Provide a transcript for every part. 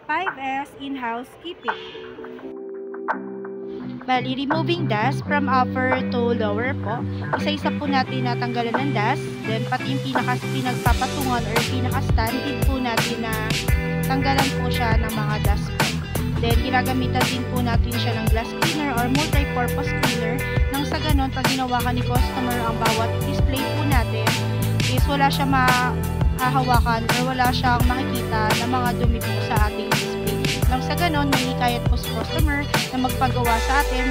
5S in housekeeping. Bali, removing dust from upper to lower po. Isa-isa po natin natanggalan ng dust. Then, pati yung pinagpapatungan or pinaka-stand din po natin na tanggalan po siya ng mga dust po. Then, ginagamitan din po natin siya ng glass cleaner or multi-purpose cleaner. Nang sa ganon, pag ginawakan ni customer ang bawat display po natin, is wala siya mahahawakan or wala siyang makikita na mga dumi po sa ating display. Nang sa ganon, mahikayat po sa customer na magpagawa sa atin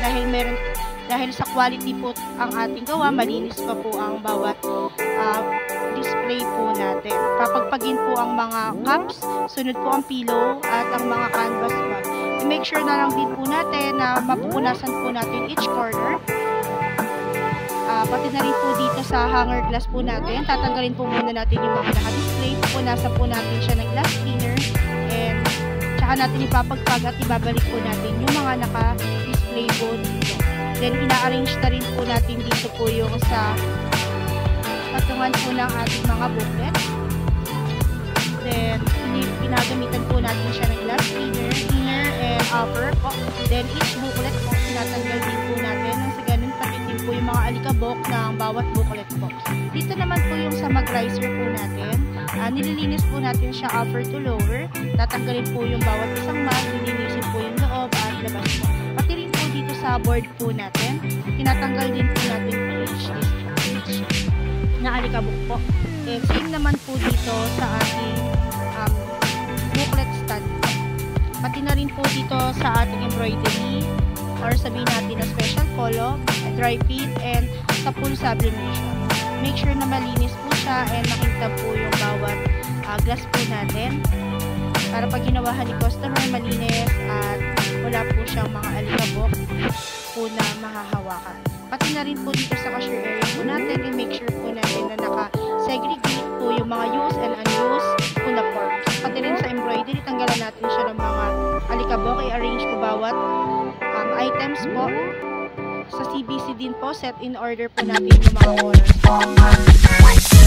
dahil sa quality po ang ating gawa, malinis pa po ang bawat display po natin. Papagpagin po ang mga cups, sunod po ang pillow at ang mga canvas bag. I-make sure na lang din po natin na mapupunasan po natin each corner. Pati na rin po dito sa hanger glass po natin, tatanggalin po muna natin yung mga naka-display. Pupunasan po natin siya ng glass cleaner and tsaka natin ipapagpag at ibabalik po natin yung mga naka-display po dito. Then, ina-arrange na rin po natin dito po yung sa patungan po ng ating mga booklet. Then, pinagamitan po natin siya ng glass cleaner, inner and upper po. Then, each booklet po, tinatanggal din po natin. Nang sa ganun, pati din po yung mga alikabok ng bawat booklet po. Dito naman po yung sa mag-riser po natin. Nililinis po natin siya upper to lower. Tatanggalin po yung bawat isang mag, nilinisin po yung loob at labas po. Pati rin po dito sa board po natin, tinatanggal din po natin each na alikabok po. And same naman po dito sa ating booklet stand. Pati na rin po dito sa ating embroidery or sabihin natin na special color, dry fit, and sa full sublimation. Make sure na malinis po siya and makita po yung bawat glass po natin para pag ginawahan ni customer malinis at wala po siyang mga alikabok po na mahahawakan. Pati na rin po dito sa cashier area po natin, i-make sure po natin na naka-segregate po yung mga used and unused po na forms. Pati rin sa embroidery, tanggalan natin siya ng mga alikabok, i-arrange po bawat items po. Sa CBC din po, set in order po natin yung mga colors.